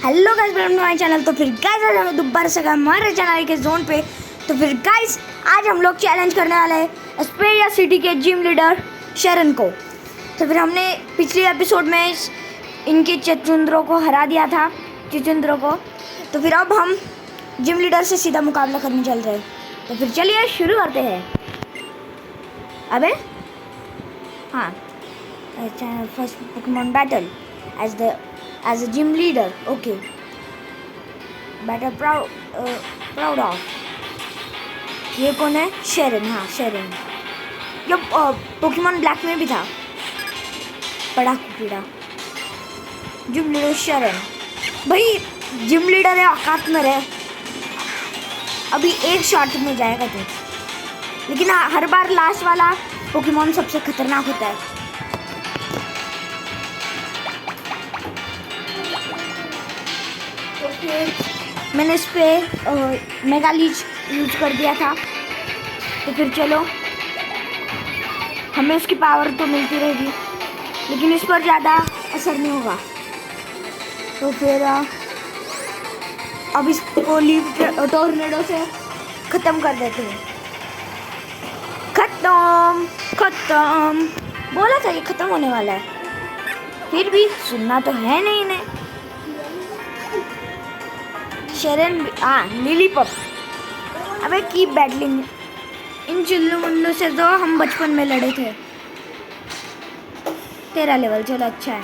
Hello guys, welcome to my channel. तो फिर guys आज हम दोबारा से हमारे चैनल के जोन पे। तो फिर गाइस आज हम लोग चैलेंज करने वाले हैं एस्पेरिया सिटी के जिम लीडर शेरन को। तो फिर हमने पिछले एपिसोड में इनके चचुंदरों को हरा दिया था, चचुंदरों को। तो फिर अब हम जिम लीडर से सीधा मुकाबला करने चल रहे हैं। तो फिर चलिए शुरू करते हैं। अबे हाँ, first Pokemon battle as a gym leader. Okay, better proud of. ये कौन है? शेरन। हाँ शेरन, ये पोकेमॉन ब्लैक में भी था। पड़ाकू कीड़ा। जिम लीडर शेरन। भाई जिम लीडर है, औकात में रहे। अभी एक शॉट में जाएगा तू, लेकिन हर बार लास्ट वाला पोकेमॉन सबसे खतरनाक होता है। मैंने इस पर मेगा लीच यूज कर दिया था। तो फिर चलो, हमें उसकी पावर तो मिलती रहेगी, लेकिन इस पर ज़्यादा असर नहीं होगा। तो फिर अब इसको लीव टोर्नेडो से ख़त्म कर देते हैं। ख़त्म बोला था ये ख़त्म होने वाला है, फिर भी सुनना तो है नहीं इन्हें। शेरन लिलीपॉप। अबे कीप बैटलिंग। इन चुल्लू मुल्लू से तो हम बचपन में लड़े थे। 13 लेवल, चलो अच्छा है।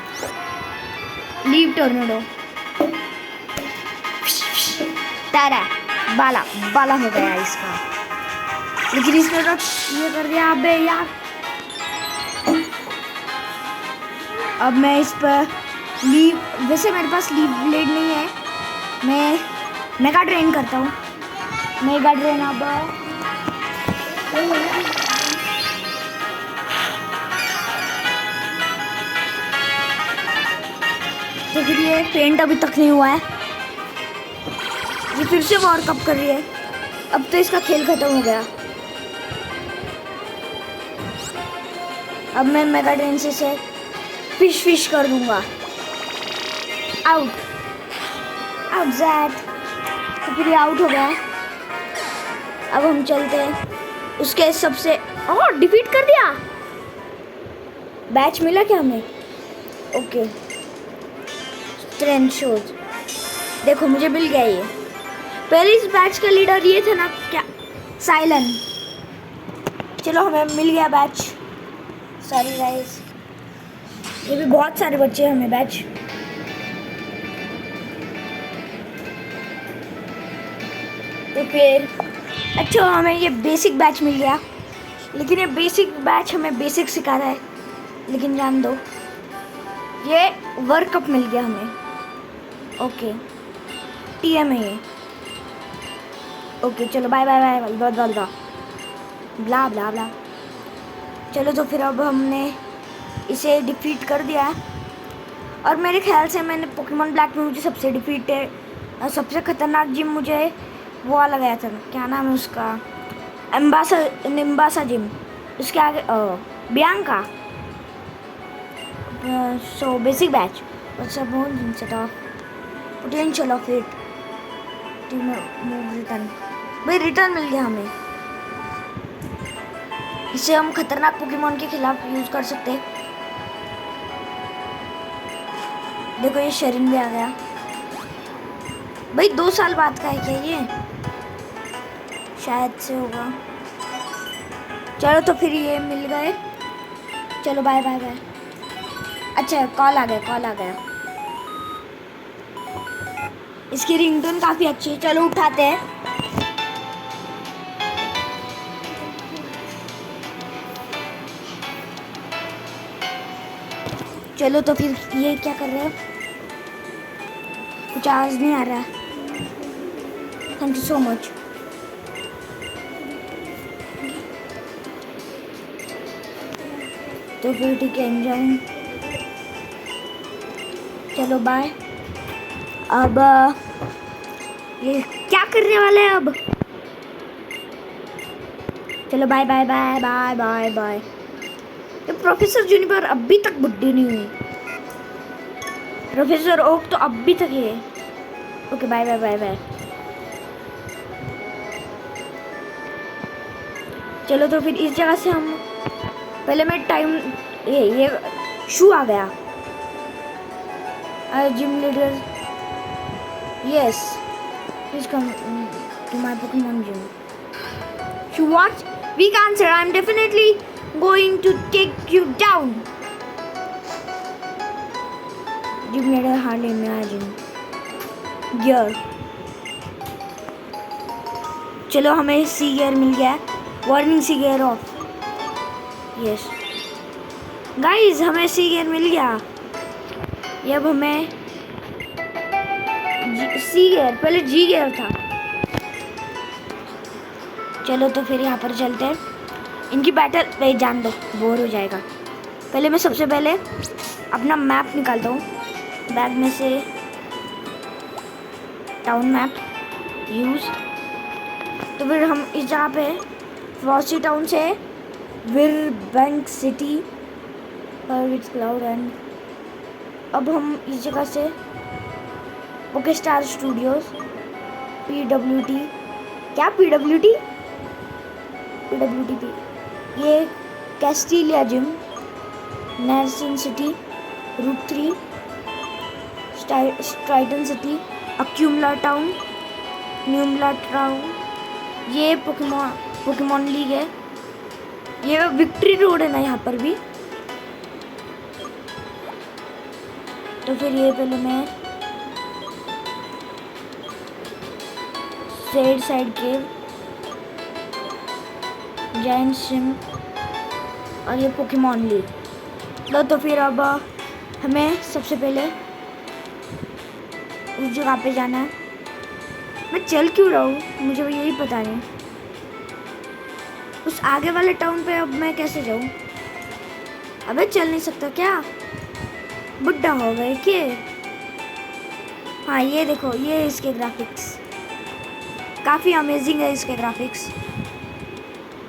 Leave tornado. तारा बाला बाला हो गया इसका, लेकिन इसने तो ये कर दिया। अबे यार, अब मैं इस पर लीव, वैसे मेरे पास लीव ब्लेड नहीं है, मैं मेगा ड्रेन करता हूँ। Mega drain. अब तो फिर ये पेंट अभी तक नहीं हुआ है, ये फिर से वॉर कप कर रही है। अब तो इसका खेल खत्म हो गया। अब मैं मेगा ड्रेन से फिश कर दूंगा। Out that. तो फिर ये आउट हो गया। अब हम चलते हैं उसके सबसे डिफीट कर दिया। बैच मिला क्या हमें? Okay, strength shows. देखो मुझे मिल गया ये। पहले इस बैच का लीडर ये था ना, क्या साइलन। चलो हमें मिल गया बैच। सॉरी गाइस, ये भी बहुत सारे बच्चे हैं हमें बैच। तो फिर अच्छा, हमें ये बेसिक बैच मिल गया, लेकिन ये बेसिक बैच हमें बेसिक सिखा रहा है। लेकिन जान दो, ये वर्क कप मिल गया हमें। ओके, टीएम है ये। ओके चलो, बाय बाय बाय ब्ला ब्ला ब्ला। चलो तो फिर अब हमने इसे डिफीट कर दिया। और मेरे ख्याल से मैंने पोकेमॉन ब्लैक में मुझे सबसे खतरनाक जिम मुझे वो वाला गया था, क्या नाम है उसका, निम्बासा जिम। उसके आगे Bianca. So basic batch potential of it return. भाई रिटर्न मिल गया हमें। इसे हम खतरनाक पोकेमॉन के खिलाफ यूज कर सकते हैं। देखो ये शेरन भी आ गया। भाई 2 साल बाद का है क्या ये? शायद से होगा। चलो तो फिर ये मिल गए। चलो बाय बाय बाय। अच्छा कॉल आ गया। इसकी रिंगटोन काफ़ी अच्छी है, चलो उठाते हैं। चलो तो फिर ये क्या कर रहे हैं? कुछ आवाज़ नहीं आ रहा। Thank you so much. तो फिर ठीक है, एंजॉय। चलो बाय। अब ये क्या करने वाले हैं अब? चलो bye bye bye bye bye bye. ये प्रोफेसर जूनिपर अभी तक बुढ़ी नहीं हुई। प्रोफेसर ओक तो अभी तक है। Okay bye bye bye bye. चलो तो फिर इस जगह से हम पहले मैं टाइम ये शू आ गया। Gym leader yes please come to my Pokemon gym. शू what week answer I am definitely going to take you down. Gym leader hardly imagine gear. चलो हमें सी गियर मिल गया। Warning C gear off. Yes guys हमें C gear मिल गया। ये अब हमें सी गियर पहले जी गियर था। चलो तो फिर यहाँ पर चलते हैं। इनकी बैटल पे जान दो बोर हो जाएगा। पहले मैं सबसे पहले अपना मैप निकालता हूँ बैग में से। Town map use. तो फिर हम इस जगह पे फ्रॉस्टी टाउन से Virbank City with cloud and अब हम इस जगह से ओके स्टार स्टूडियोज PWT क्या PWT पे ये कैस्टिलिया जिम नर्सिंग City route 3 Striaton City Accumula Town Nuvema Town. ये पोकेमॉन लीग है। ये विक्ट्री रोड है ना यहाँ पर भी। तो फिर ये पहले मैं साइड केव जायंट सिम और ये पोकेमॉन लीग। लो तो फिर अब हमें सबसे पहले उस जगह पे जाना है। मैं चल क्यों रहा हूँ मुझे यही पता नहीं। उस आगे वाले टाउन पे अब मैं कैसे जाऊँ? अबे चल नहीं सकता क्या? बुड्ढा हो गए क्या? हाँ ये देखो ये इसके ग्राफिक्स काफ़ी अमेजिंग है इसके ग्राफिक्स।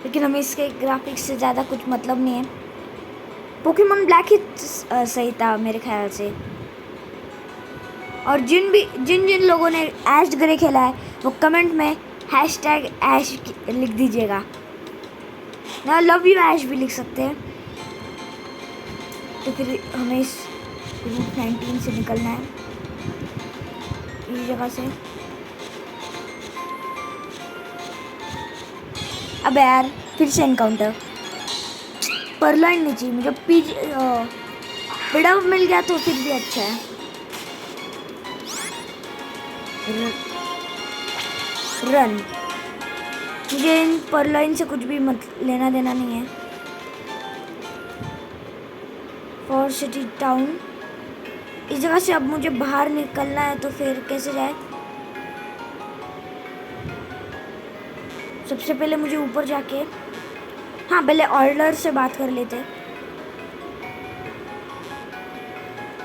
लेकिन हमें इसके ग्राफिक्स से ज़्यादा कुछ मतलब नहीं है। पोकेमॉन ब्लैक ही सही था मेरे ख्याल से। और जिन लोगों ने ऐश ग्रे खेला है वो कमेंट में #ऐश लिख दीजिएगा। ना लव यू ऐश भी लिख सकते हैं। तो फिर हमें इस रूट 19 से निकलना है इस जगह से। अब यार फिर से एनकाउंटर परलाइन नहीं चाहिए मुझे। पिडअप मिल गया तो फिर भी अच्छा है। रन मुझे इन परलाइन से कुछ भी मत लेना देना नहीं है। फॉर सिटी टाउन इस जगह से अब मुझे बाहर निकलना है। तो फिर कैसे जाए? सबसे पहले मुझे ऊपर जाके हाँ पहले ऑर्डर से बात कर लेते हैं।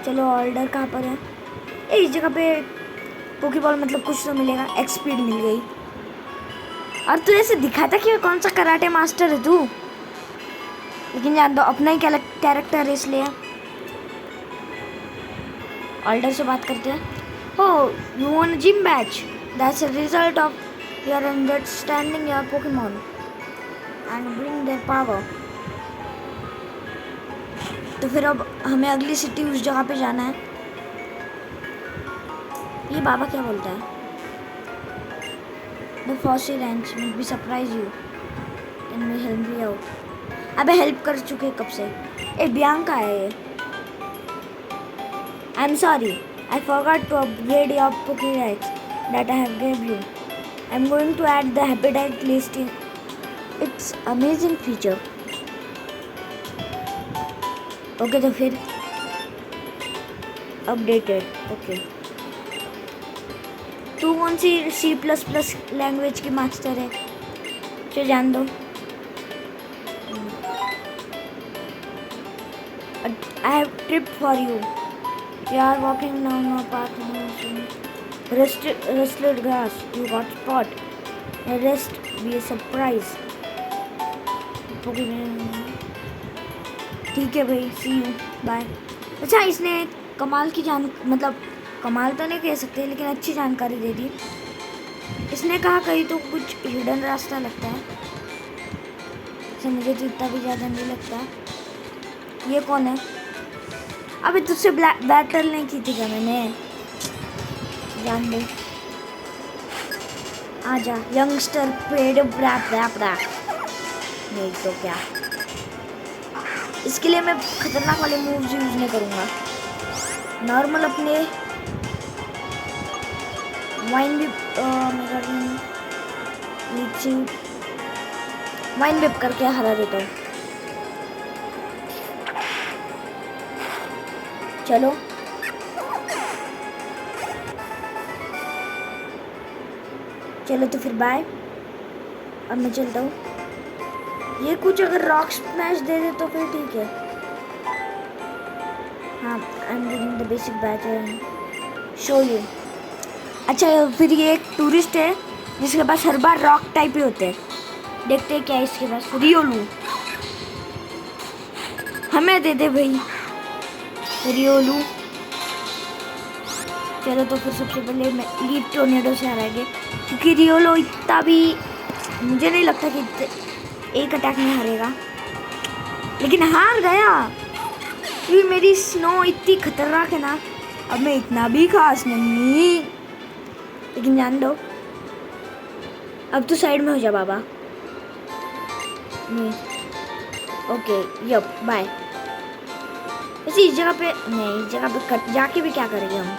चलो ऑर्डर कहाँ पर है? इस जगह पे पोकेबॉल मतलब कुछ तो मिलेगा। एक्सपीड मिल गई। और तू ऐसे दिखाता कि कौन सा कराटे मास्टर है तू। लेकिन जान दो अपना ही कैरेक्टर है इसलिए। ऑर्डर से बात करते हैं। Oh, you want a gym badge? That's a result of your understanding your Pokemon and bring their power. तो फिर अब हमें अगली सिटी उस जगह पे जाना है। ये बाबा क्या बोलता है? The fossil ranch will be surprise you and may help you out. अबे हेल्प कर चुके कब से? बियांका है ये। I'm sorry, I forgot to upgrade your Pokédex that I have gave you. I'm going to add the habitat list in its amazing feature. Okay, तो फिर updated. Okay. तू कौन सी C++ लैंग्वेज की मास्टर है? चलो जान दो। I have trip for you. You are walking down a path. Rusted grass. You got spot. The rest be a surprise. ठीक है भाई, see you. Bye. अच्छा इसने कमाल की मतलब कमाल तो नहीं कह सकते, लेकिन अच्छी जानकारी दे दी। इसने कहा कहीं तो कुछ हिडन रास्ता लगता है, तो मुझे तो इतना भी ज़्यादा नहीं लगता। ये कौन है? अबे तुझसे बैटल नहीं की थी क्या मैंने? जान दे, आजा यंगस्टर पेड़ ब्रा। नहीं तो क्या, इसके लिए मैं खतरनाक वाले मूव्स यूज नहीं करूँगा। नॉर्मल अपने वाइन भी नीचे वाइन विप करके हरा देता हूँ। चलो चलो तो फिर बाय, अब मैं चलता हूँ। ये कुछ अगर रॉक स्मैश दे दे तो फिर ठीक है। हाँ, I am giving the basic batch show you. अच्छा, फिर ये एक टूरिस्ट है जिसके पास हर बार रॉक टाइप ही होते हैं। देखते हैं क्या है इसके पास। रियोलू हमें दे दे भाई, रियोलू। चलो तो फिर सबसे पहले मैं लीप टोर्नेडो से हराएंगे, क्योंकि रियोलो इतना भी मुझे नहीं लगता कि एक अटैक में हारेगा, लेकिन हार गया। क्योंकि मेरी स्नो इतनी खतरनाक है ना, अब मैं इतना भी खास नहीं, लेकिन जान दो। अब तो साइड में हो जा बाबा। नहीं, ओके यप बाय। वैसे इस जगह पे नहीं, इस जगह पे कट जाके भी क्या करेंगे हम?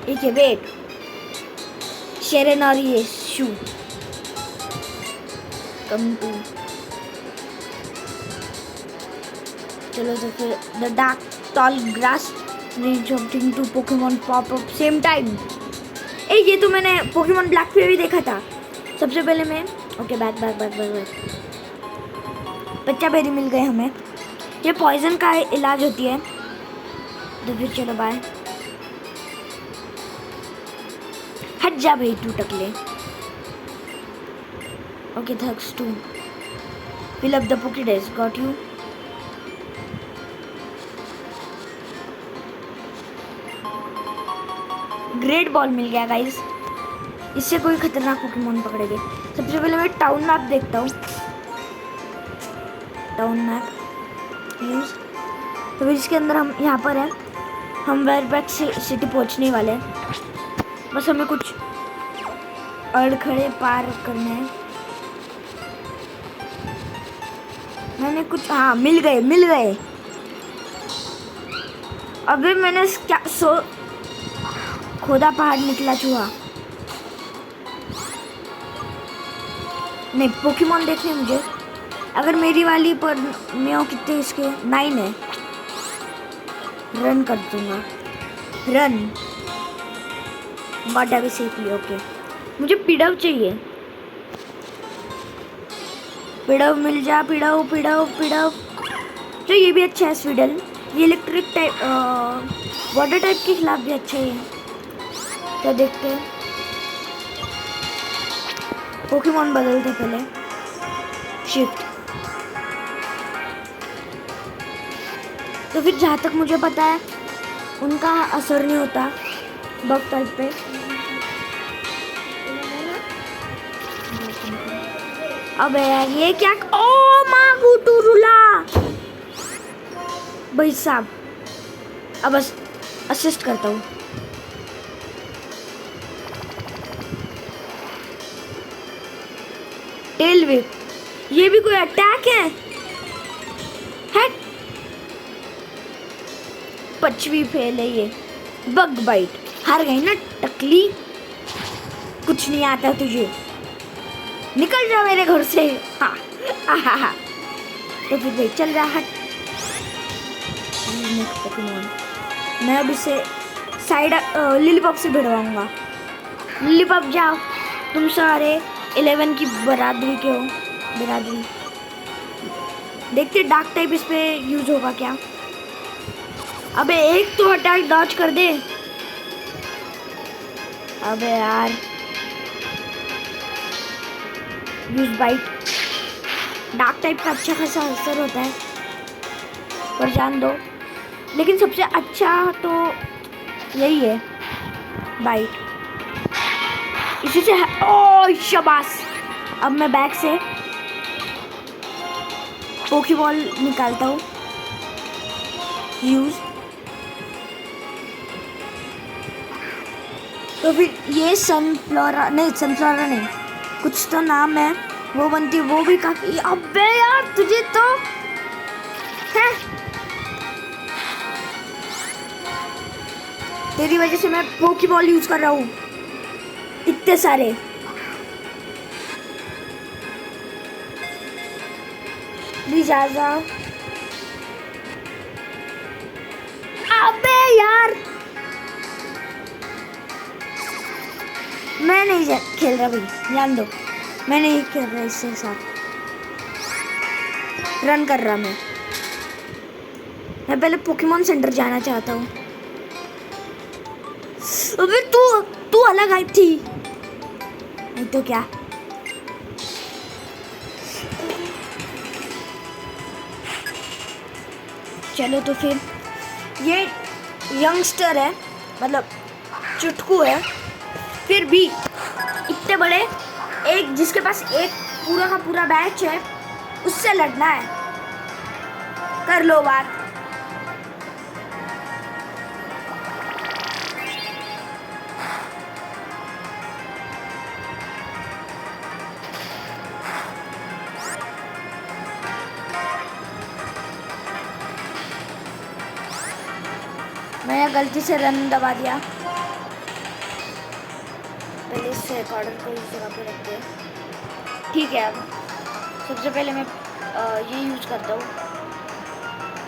ठीक है वेट, शेरन और ये शू कम टू। चलो तो फिर the dark tall grass rejoining two Pokémon pop up same time. ये तो मैंने पोकेमॉन ब्लैक पे भी देखा था। सबसे पहले मैं ओके बैक बच्चा बेरी मिल गए हमें। ये पॉइजन का इलाज होती है। तो फिर चलो बाय। हट जा भाई तू टकले। Okay thanks to fill up the Pokédex. Got you. Great ball मिल गया गाइस। इससे कोई खतरनाक पोकेमॉन पकड़ेंगे। सबसे पहले मैं टाउन मैप देखता हूँ। Town map use. तो फिर इसके अंदर हम यहाँ पर हैं। हम वेयरबैक सिटी पहुँचने वाले हैं। बस हमें कुछ अड़खड़े पार करने हैं। मैंने कुछ मिल गए। अभी मैंने क्या खोदा पहाड़ निकला चूहा। नहीं पोकेमॉन देखने मुझे। अगर मेरी वाली पर मैं कितने इसके 9 है। रन कर दूंगा। रन गॉट अभी सेफली। ओके मुझे पिडव चाहिए। पिडव मिल जा। पिडव तो ये भी अच्छा है। स्वीडल ये इलेक्ट्रिक टाइप वाटर टाइप के खिलाफ भी अच्छा है। तो देखते हैं। पोकेमॉन बदलते पहले। शिफ्ट। तो फिर जहाँ तक मुझे पता है उनका असर नहीं होता बग टाइप पे। अबे यार ये क्या? ओ मागू टूरुला भाई साहब। अब बस असिस्ट करता हूँ। टेल व्हिप ये भी कोई अटैक है? पचवी फेल है ये। बग बाइट हार गई ना टकली। कुछ नहीं आता तुझे। निकल जा मेरे घर से। हाँ हाँ। तो फिर भाई चल रहा हट। मैं अब इसे साइड लिलीपॉप से भिड़वाऊंगा। लिलीपॉप जाओ। तुम सारे 11 की बरादरी के हो। बरादरी देखते डार्क टाइप इस पे यूज होगा क्या। अबे एक तो अटैक डॉज कर दे। अबे यार यूज बाइट। डार्क टाइप का अच्छा खासा असर होता है पर जान दो लेकिन सबसे अच्छा तो यही है, बाइट। इसी से ओ शाबाश। अब मैं बैग से पोकेबॉल निकालता हूँ, यूज। तो फिर ये सनफ्लोरा नहीं, कुछ तो नाम है, वो बनती है, वो भी काफी। अबे यार तुझे तो है, तेरी वजह से मैं पोकेबॉल यूज कर रहा हूँ इतने सारे। प्लीज आ जाओ। अबे यार मैं नहीं खेल रहा भाई, जान दो, मैं नहीं खेल रहा इसके साथ। रन कर रहा मैं पहले पोकेमॉन सेंटर जाना चाहता हूँ। अबे तू अलग आई थी, नहीं तो क्या। चलो तो फिर ये यंगस्टर है, मतलब चुटकू है, फिर भी इतने बड़े, एक जिसके पास एक पूरा का पूरा बैच है, उससे लड़ना है। कर लो बात। मैंने गलती से रन दबा दिया। पहले इस रिकॉर्डर को इस जगह पे रखते हैं, ठीक है। अब सबसे पहले मैं ये यूज करता हूँ,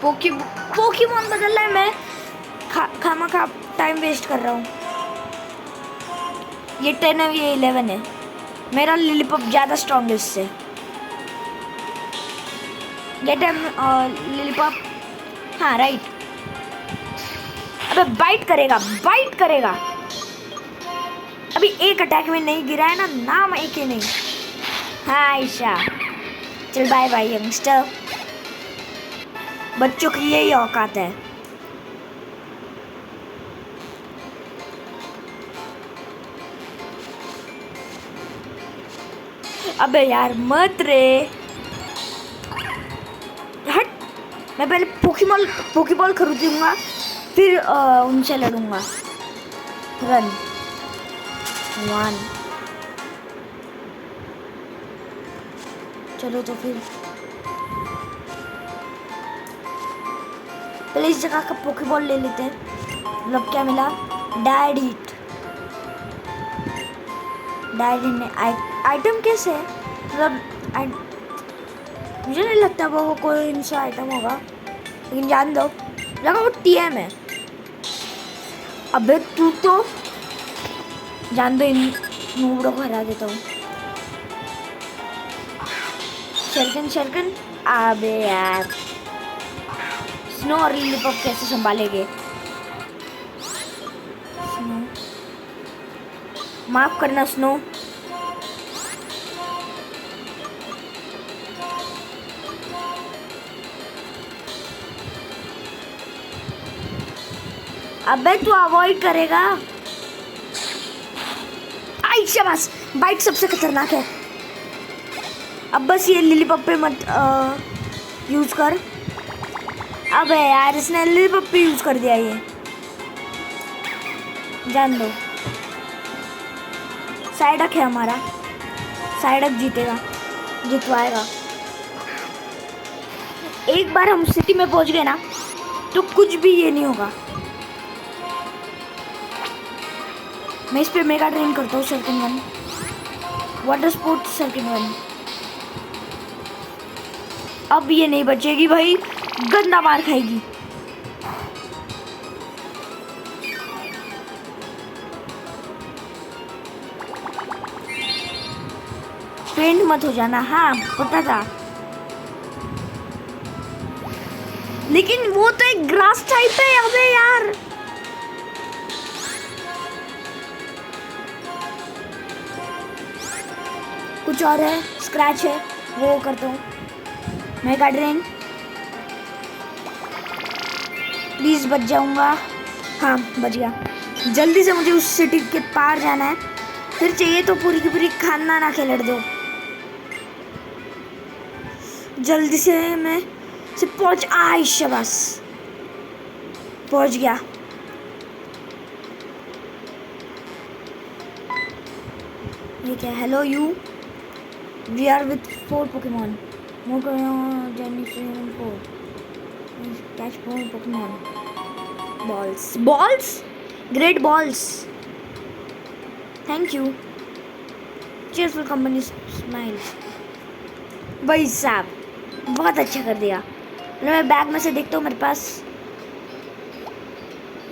पोकेमॉन बदलना है। मैं खामा खा टाइम वेस्ट कर रहा हूँ। ये 10 है, ये 11 है। मेरा लिलीपप ज़्यादा स्ट्रॉन्ग है इससे। ये टाइम लिलीपप, हाँ राइट। अबे बाइट करेगा। अभी एक अटैक में नहीं गिरा है ना, नाम एक ही नहीं। हाँ आयशा, चल बाय बाय यंगस्टर। बच्चों की यही औकात है। अबे यार मत रे, हट। मैं पहले पोकेबॉल खरीदूंगा, फिर उनसे लड़ूंगा। रन 1। चलो तो फिर पहले इस जगह का पोकेबॉल ले लेते हैं। मतलब क्या मिला, डायड हीट में आइटम कैसे है, मतलब मुझे नहीं लगता वो कोई इनसा आइटम होगा, लेकिन जान दो, लगा वो टीएम है। अबे तू तो जान दो, इन नूबड़ों को हरा देता हूँ। शर्कन। अबे यार स्नो और लिलीपॉप कैसे संभालेंगे। स्नो, माफ करना स्नो। अबे तू अवॉइड करेगा। आई शाबाश, बाइट सबसे खतरनाक है। अब बस ये लिलीपॉप पे मत यूज कर। अबे यार इसने लिलीपॉप पे यूज कर दिया, ये जान दो। साइडक है हमारा, साइडक जितवाएगा। एक बार हम सिटी में पहुंच गए ना, तो कुछ भी ये नहीं होगा। मैं इस पे मेगा ट्रेन करता हूँ। सर्किन 1, वाटर स्पोर्ट सर्किन 1। अब ये नहीं बचेगी भाई, गंदा मार खाएगी। पेंट मत हो जाना, हाँ पता था, लेकिन वो तो एक ग्रास टाइप है। अबे यार कुछ और है, स्क्रैच है, वो करता हूँ। मेगा ड्रेन प्लीज़ बच जाऊंगा। हाँ बच गया। जल्दी से मुझे उस सिटी के पार जाना है, फिर चाहिए तो पूरी की पूरी खाना ना खेलड़ दो। जल्दी से मैं से पहुंच आई, शाबाश पहुंच गया। ये क्या? Hello you, we are with 4 Pokemon. More journey to 4 catch 4 Pokemon. Balls balls, great balls, thank you. Cheerful company smile. भाई साहब बहुत अच्छा कर दिया। मैं बैग में से देखता हूँ मेरे पास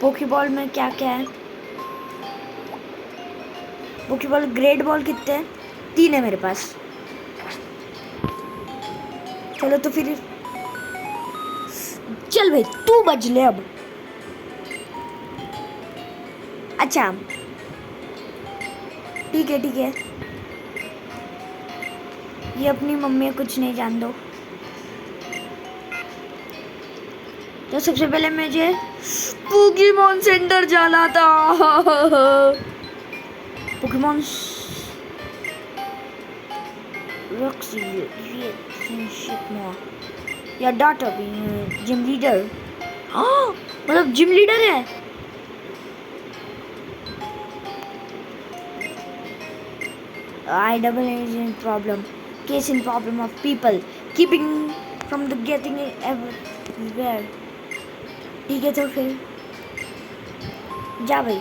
पोकेबॉल में क्या क्या है। पोकेबॉल ग्रेट बॉल कितने हैं? 3 है मेरे पास। चलो तो फिर चल भाई तू बच ले अब। अच्छा ठीक है ठीक है, ये अपनी मम्मी कुछ नहीं जान दो। तो सबसे पहले मुझे पोकेमॉन सेंटर जाना था। पोकेमॉन रॉक्सी या डॉटर जिम लीडर। हाँ मतलब जिम लीडर है। I double is in problem. Case in problem of people keeping from the getting it everywhere. ठीक है तो फिर जा भाई।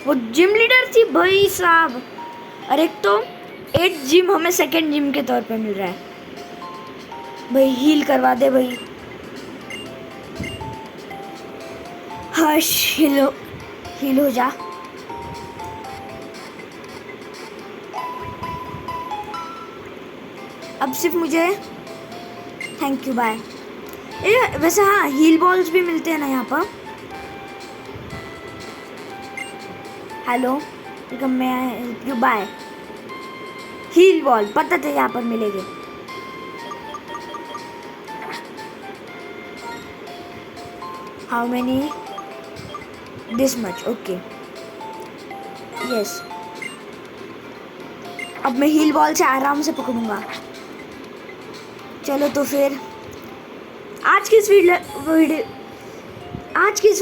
वो जिम लीडर थी भाई साहब। और एक तो 8 जिम हमें सेकंड जिम के तौर पे मिल रहा है। भाई हील करवा दे भाई। हर्ष हील हो जा। अब सिर्फ मुझे थैंक यू बाय। वैसे हाँ हील बॉल्स भी मिलते हैं ना यहाँ पर। हेलो मैं help you bye. Heal ball पता था यहाँ पर मिलेंगे। How many? This much, okay yes. अब मैं हील बॉल से आराम से पकड़ूंगा। चलो तो फिर आज की इस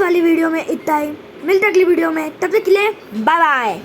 वाली वीडियो में इतना ही। मिलते अगली वीडियो में, तब तक के लिए बाय बाय।